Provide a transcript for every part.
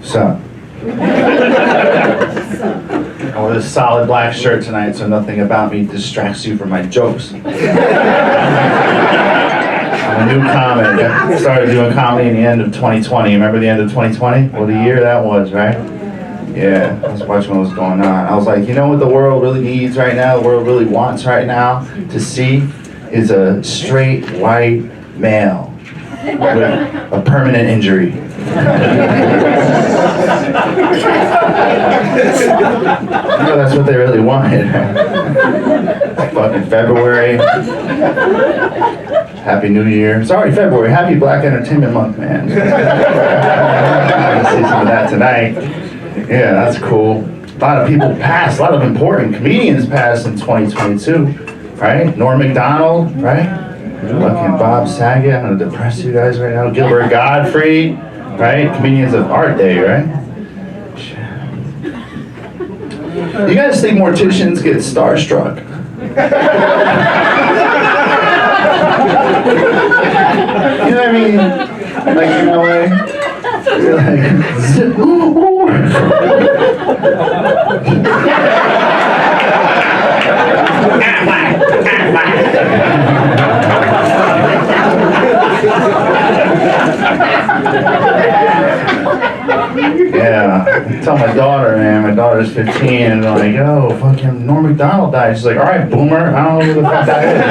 So, I wore this solid black shirt tonight, so nothing about me distracts you from my jokes. I'm a new comic. I started doing comedy in the end of 2020. Remember the end of 2020? What a year that was, right? Yeah, I was watching what was going on. I was like, you know what the world really needs right now, the world really wants right now to see is a straight white male with a permanent injury. You know, that's what they really wanted. Fucking February. Happy New Year. It's already February. Happy Black Entertainment Month, man. I'm gonna see some of that tonight. Yeah, that's cool. A lot of people passed. A lot of important comedians passed in 2022, right? Norm Macdonald, right? Fucking Bob Saget. I'm gonna depress you guys right now. Gilbert Gottfried, right? Comedians of our day, right? You guys think morticians get starstruck? You know what I mean? Like, you know, like, you're like, yeah, I tell my daughter, man, my daughter's 15, and they're like, oh, fucking Norm Macdonald died. She's like, all right, boomer, I don't know who the fuck that is.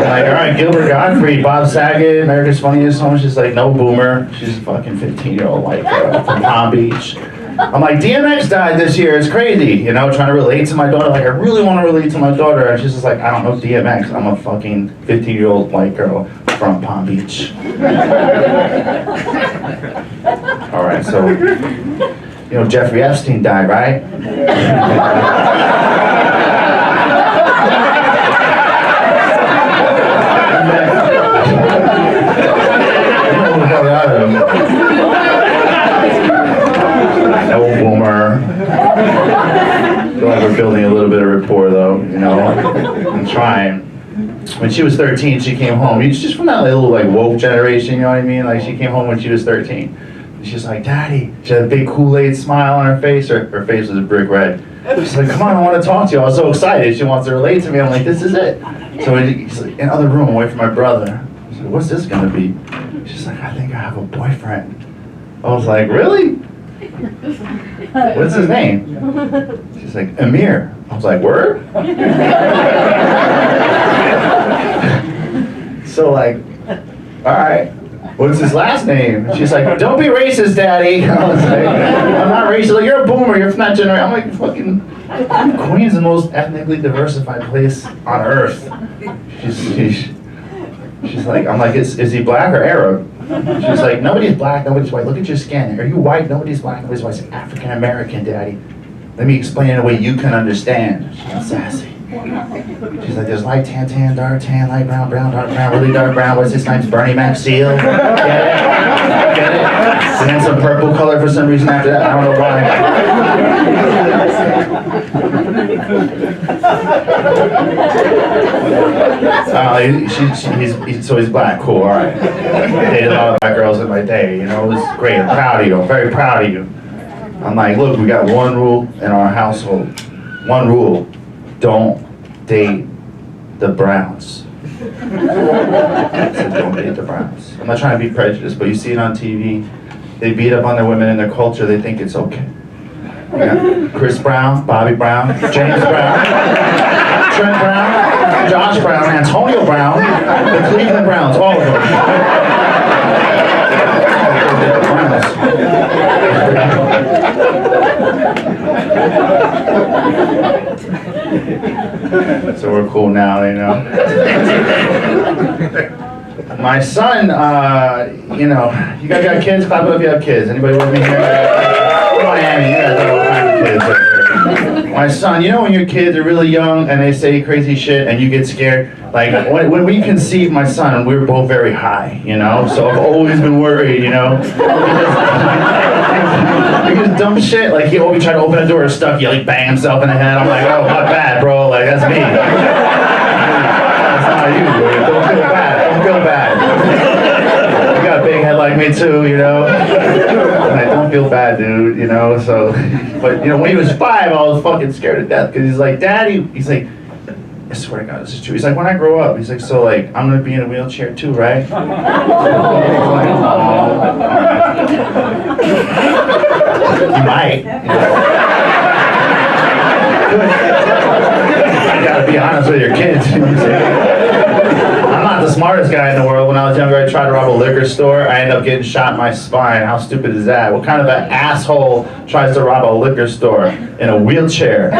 I'm like, all right, Gilbert Gottfried, Bob Saget, America's Funniest Home. She's like, no, boomer. She's a fucking 15-year-old white girl from Palm Beach. I'm like, DMX died this year, it's crazy, you know, trying to relate to my daughter. Like, I really want to relate to my daughter, and she's just like, I don't know DMX. I'm a fucking 15-year-old white girl from Palm Beach. All right, so, you know, Jeffrey Epstein died, right? No boomer. I feel like we're building a little bit of rapport, though, you know? I'm trying. When she was 13, she came home. She's from that little, like, woke generation, you know what I mean? Like, she came home when she was 13. And she's like, Daddy. She had a big Kool-Aid smile on her face. Her face was a brick red. She's like, come on, I want to talk to you. I was so excited. She wants to relate to me. I'm like, this is it. So he's like, in other room, away from my brother. I said, what's this going to be? She's like, I think I have a boyfriend. I was like, really? What's his name? She's like, Amir. I was like, word? So like, all right, what's his last name? She's like, don't be racist, Daddy. I was like, I'm not racist. Like, you're a boomer, you're from that generation. I'm like, fucking, Queens is the most ethnically diversified place on earth. She's like, I'm like, is he black or Arab? She's like, nobody's black, nobody's white. Look at your skin. Are you white? Nobody's black, nobody's white. I said, African American, Daddy. Let me explain it in a way you can understand. She got sassy. She's like, there's light tan, dark tan, light brown, dark brown, really dark brown. What's his name? Bernie Mac Seal. Get it? Get it? And then some purple color for some reason after that. I don't know why. So he's black. Cool. All right. I dated a lot of black girls in my day. You know, it was great. I'm proud of you. I'm very proud of you. I'm like, look, we got one rule in our household. One rule. Don't date the Browns. I said, don't date the Browns. I'm not trying to be prejudiced, but you see it on TV. They beat up on their women in their culture. They think it's okay. Yeah. Chris Brown, Bobby Brown, James Brown, Trent Brown, Josh Brown, Antonio Brown, the Cleveland Browns, all of them. So we're cool now, you know. My son, you know, you guys got kids? Clap it up if you have kids. Anybody with me here? Miami, you guys got all kinds of kids right here. My son, you know when your kids are really young and they say crazy shit and you get scared? Like, when we conceived my son, we were both very high, you know? So I've always been worried, you know? Because dumb shit, like he always tried to open a door, stuck, he like bang himself in the head. I'm like, oh, my bad, bro, like that's me. That's not you, dude. Don't feel bad, don't feel bad. You got a big head like me too, you know? Like, don't feel bad, dude, you know, so, but, you know, when he was 5, I was fucking scared to death, because he's like, Daddy, he's like, I swear to God, this is true. He's like, when I grow up, he's like, so, like, I'm going to be in a wheelchair too, right? I'm like, you might. You gotta be honest with your kids. I'm not the smartest guy in the world. When I was younger, I tried to rob a liquor store. I ended up getting shot in my spine. How stupid is that? What kind of an asshole tries to rob a liquor store in a wheelchair?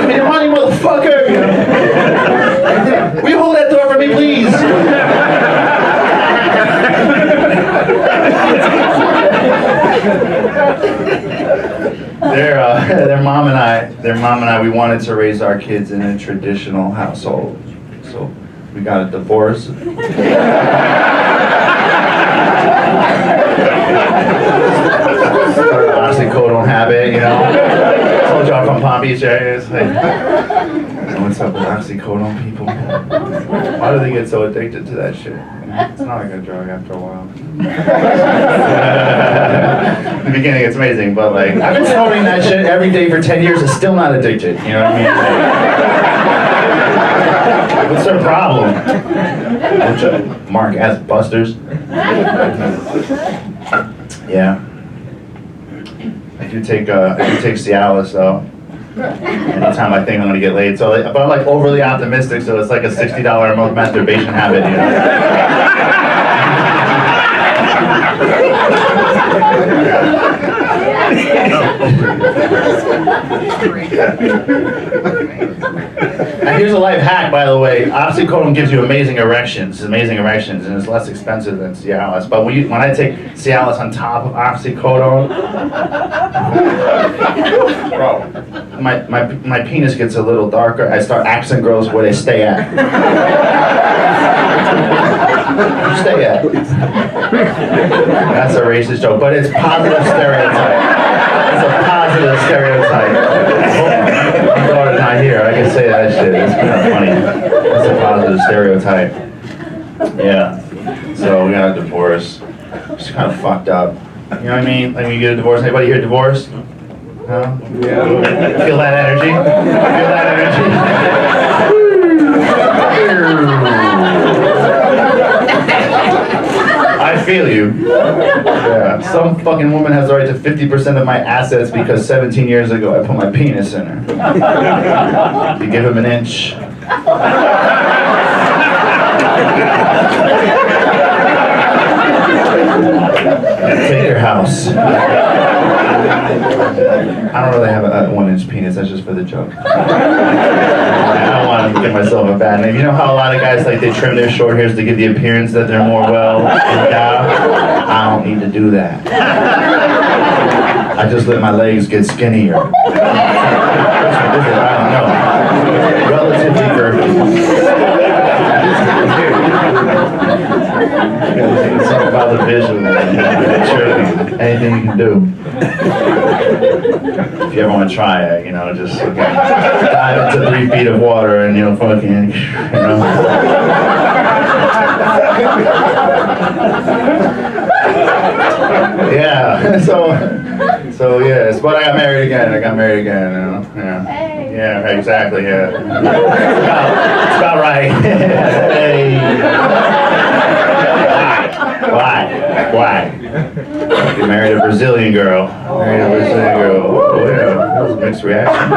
Give me your money, motherfucker! Will you hold that door for me, please? Their mom and I, we wanted to raise our kids in a traditional household. So we got a divorce. Started oxycodone habit, you know. Told y'all from Palm Beach area. It's like, what's up with oxycodone people? Why do they get so addicted to that shit? It's not like a drug after a while. In the beginning, it's amazing, but like, I've been snorting that shit every day for 10 years and still not addicted. You know what I mean? What's their problem? Mark ass busters. Yeah. I do take Cialis though. Anytime I think I'm gonna get laid, so but I'm like overly optimistic, so it's like a $60 a month masturbation habit, you know. And here's a life hack, by the way. Oxycodone gives you amazing erections, and it's less expensive than Cialis. But when I take Cialis on top of oxycodone, bro, my penis gets a little darker. I start asking girls where they stay at. Stay at. That's a racist joke, but it's positive stereotype. It's a positive stereotype. My daughter's not here. I can say that shit. It's kind of funny. It's a positive stereotype. Yeah. So we got a divorce. It's kind of fucked up. You know what I mean? Like when you get a divorce. Anybody here divorced? No? Yeah. Feel that energy? Feel that energy? I feel you. Yeah. Some fucking woman has the right to 50% of my assets because 17 years ago I put my penis in her. You give him an inch. Take your house. I don't really have a 1-inch penis, that's just for the joke. I don't want to give myself a bad name. You know how a lot of guys, like, they trim their short hairs to give the appearance that they're more well endowed? I don't need to do that. I just let my legs get skinnier. I don't know. Relatively girthy. It's something about the visual. Anything you can do. If you ever want to try it, you know, just dive into 3 feet of water and, you know, fucking, you know. Yeah, so yes, but I got married again, you know, yeah. Yeah, right, exactly, yeah. It's about right. Hey. Why? You married a Brazilian girl. Oh, yeah. That was a mixed reaction.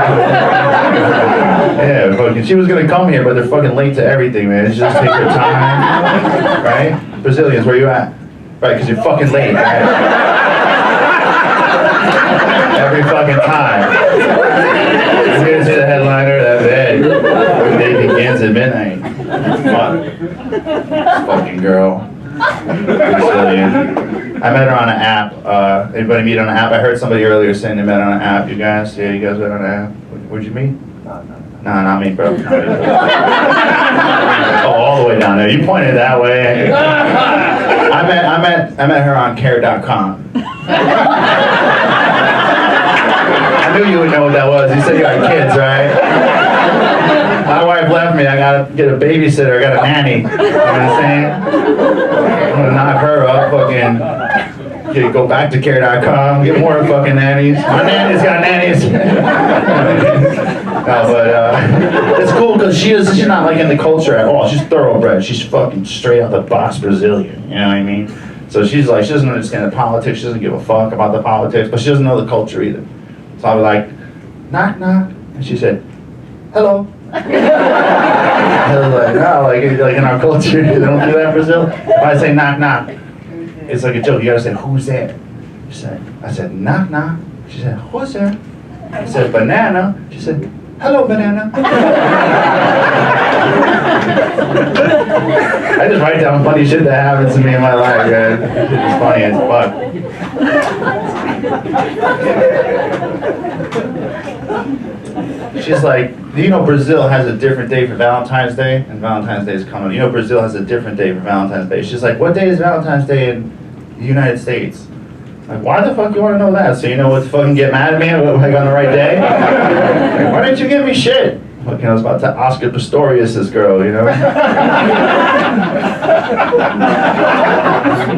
Yeah, fucking, she was gonna come here, but they're fucking late to everything, man. It's just take your time, right? Brazilians, where you at? Right, because you're fucking late, right? Every fucking time. You didn't see the headliner that day. The day begins at midnight. Fuck. Fucking girl. Brazilian. I met her on an app. Anybody meet on an app? I heard somebody earlier saying they met on an app. You guys? Yeah, you guys met on an app. Where'd you meet? No, not me, bro. Oh, all the way down there. You pointed that way. I met her on care.com. I knew you would know what that was. You said you had kids, right? My wife left me. I gotta get a babysitter. I got a nanny. You know what I'm saying? I'm gonna knock her up, fucking You go back to care.com, get more fucking nannies. My nanny's got nannies. No, but it's cool because she's not like in the culture at all. She's thoroughbred. She's fucking straight out the box Brazilian. You know what I mean? So she's like, she doesn't understand the politics. She doesn't give a fuck about the politics, but she doesn't know the culture either. So I was like, knock, knock. And she said, hello. I was like, no, like in our culture, they don't do that in Brazil. If I say knock, knock, it's like a joke. You gotta say, who's there? I said, knock, knock. She said, who's there? I said, banana. She said, hello, banana. I just write down funny shit that happens to me in my life, man. It's funny as fuck. She's like, you know, Brazil has a different day for Valentine's Day, and Valentine's Day is coming. You know, Brazil has a different day for Valentine's Day. She's like, what day is Valentine's Day in the United States? Like, why the fuck you want to know that? So you know what to fucking get mad at me like on the right day? Like, why didn't you give me shit? Fucking, I was about to Oscar Pistorius this girl, you know?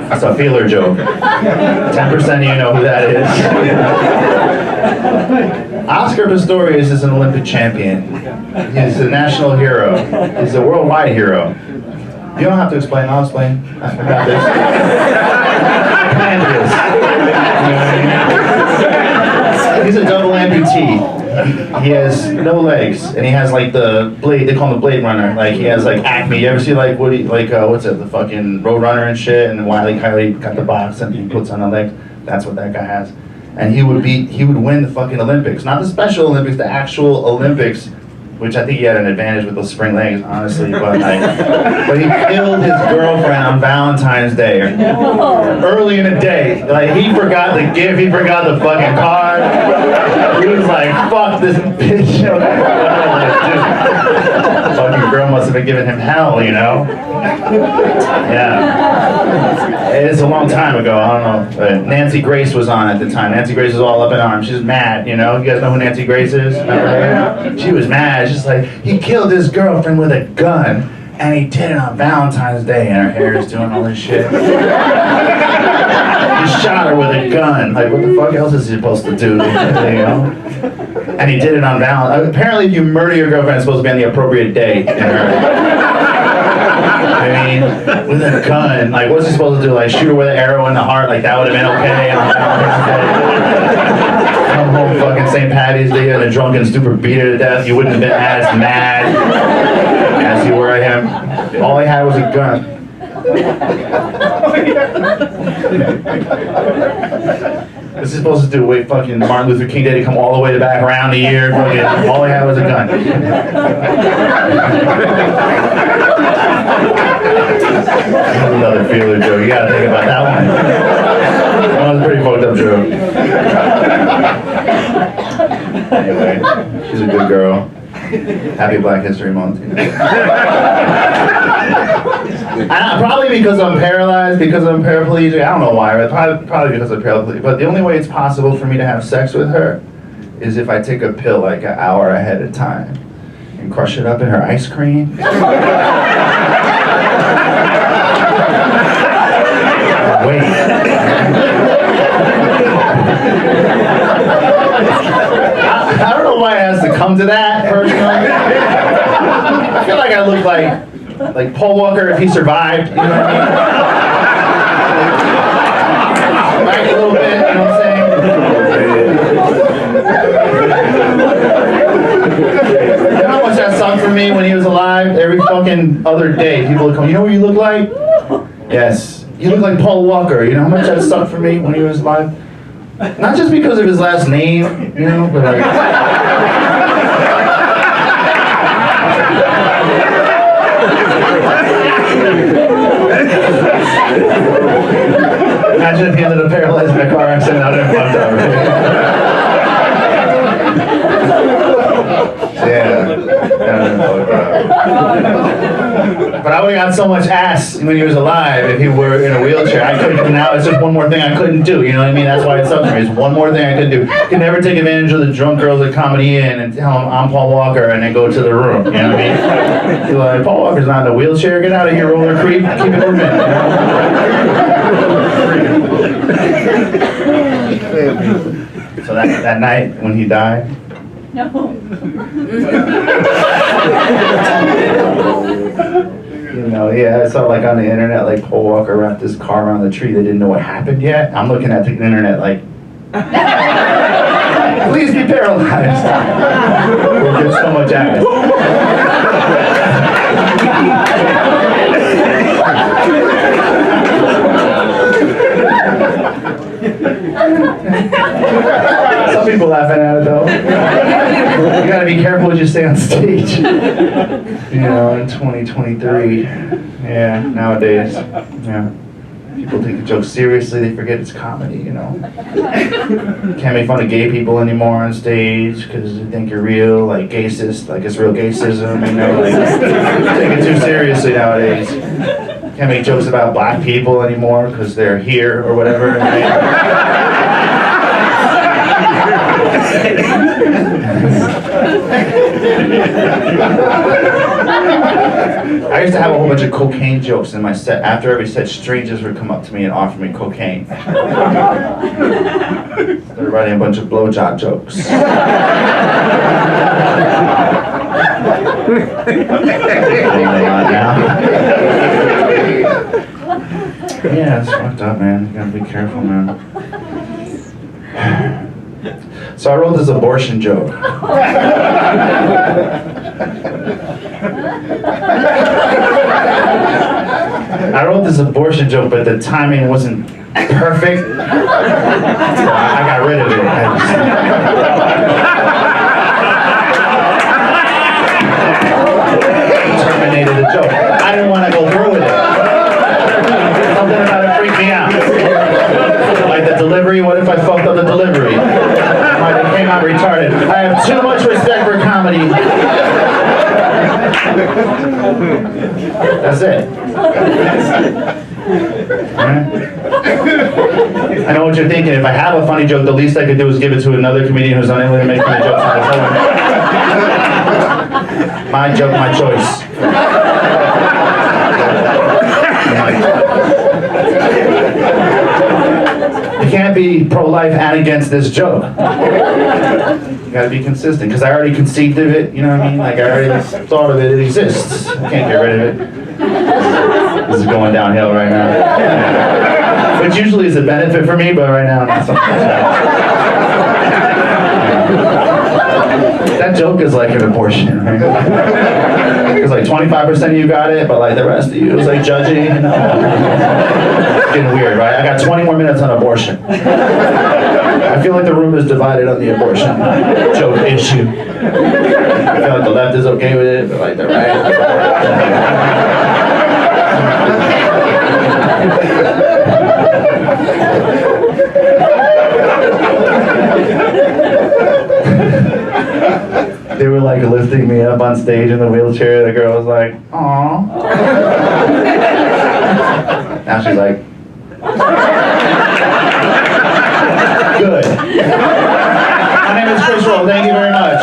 That's a feeler joke. 10% of you know who that is. Oscar Pistorius is an Olympic champion. He's a national hero. He's a worldwide hero. You don't have to explain, I'll explain. I got this. He's a double amputee. He has no legs, and he has like the blade. They call him the Blade Runner. Like he has like acne. You ever see like Woody, like what's it, the fucking Road Runner and shit? And Wile E. Coyote got the box and he puts on the legs. That's what that guy has. And he would win the fucking Olympics, not the Special Olympics, the actual Olympics. Which I think he had an advantage with those spring legs, honestly, but he killed his girlfriend on Valentine's Day, early in the day. Like, he forgot the gift, he forgot the fucking card. He was like, fuck this bitch. Fucking girl must have been giving him hell, you know? Yeah. It's a long time ago, I don't know. But Nancy Grace was on at the time. Nancy Grace was all up in arms. She's mad, you know? You guys know who Nancy Grace is? Remember her? She was mad. She's like, he killed his girlfriend with a gun, and he did it on Valentine's Day, and her hair is doing all this shit. He shot her with a gun. Like, what the fuck else is he supposed to do? You know? And he did it on Valentine's. Apparently, if you murder your girlfriend, it's supposed to be on the appropriate day in her. I mean, with a gun, like, what's he supposed to do? Like, shoot her with an arrow in the heart? Like, that would have been okay. Come home fucking St. Patty's Day and a drunken stupid beat her to death. You wouldn't have been as mad as you were at him. All he had was a gun. This is supposed to do wait fucking Martin Luther King Day to come all the way back around the year. Fucking, all he had was a gun. Another feeler joke. You gotta think about that one. That was a pretty fucked up joke. Anyway, she's a good girl. Happy Black History Month. Probably because I'm paralyzed, because I'm paraplegic. I don't know why, but probably because I'm paraplegic. But the only way it's possible for me to have sex with her is if I take a pill like an hour ahead of time and crush it up in her ice cream. Wait. I don't know why it has to come to that, personally. I feel like I look like Paul Walker if he survived, you know what I mean? Like a little bit, you know what I'm saying? You know how much that sucked for me when he was alive? Every fucking other day, people would come, you know what you look like? Yes. You look like Paul Walker. You know how much that sucked for me when he was alive? Not just because of his last name, you know, but like... Imagine if he ended up paralyzed in a car accident out in fucked up. But I would have got so much ass when he was alive if he were in a wheelchair. I couldn't, now it's just one more thing I couldn't do, you know what I mean? That's why it sucks for me. It's one more thing I couldn't do. I could never take advantage of the drunk girls at Comedy Inn and tell them I'm Paul Walker and then go to the room, you know what I mean? You're like, Paul Walker's not in a wheelchair, get out of here, roller creep, keep it moving. You know? that night when he died? No. You know, yeah, I saw like on the internet, like Paul Walker wrapped his car around the tree. They didn't know what happened yet. I'm looking at the internet like, please be paralyzed. We'll get so much at it. Some people laughing at it though. You gotta be careful what you say on stage. You know, in 2023. Yeah, nowadays. Yeah. People take the joke seriously, they forget it's comedy, you know. Can't make fun of gay people anymore on stage because they think you're real, like gayist, like it's real gayism, you know, like take it too seriously nowadays. Can't make jokes about black people anymore because they're here or whatever. Right? I used to have a whole bunch of cocaine jokes in my set. After every set, strangers would come up to me and offer me cocaine. They're writing a bunch of blowjob jokes. Yeah, it's fucked up, man. You gotta be careful, man. So I wrote this abortion joke. I wrote this abortion joke, but the timing wasn't perfect. So I got rid of it. Terminated the joke. I didn't want to go through with it. Something about it freaked me out. Like the delivery, what if I fucked up the delivery? It came out retarded. I have too much respect for comedy. That's it. Right? I know what you're thinking. If I have a funny joke, the least I could do is give it to another comedian who's unable to make funny jokes on his own. My joke, my choice. You can't be pro-life and against this joke. You gotta be consistent, because I already conceived of it, you know what I mean? Like, I already thought of it, it exists. I can't get rid of it. This is going downhill right now. Which usually is a benefit for me, but right now, not something. That joke is like an abortion, right? Because like 25% of you got it, but like the rest of you is like judging, you know? It's getting weird, right? I got 20 more minutes on abortion. I feel like the room is divided on the abortion joke issue. I feel like the left is okay with it, but like the right. They were like lifting me up on stage in the wheelchair. The girl was like, "Aww." Now she's like, "Good." My name is Chris Roll. Thank you very much.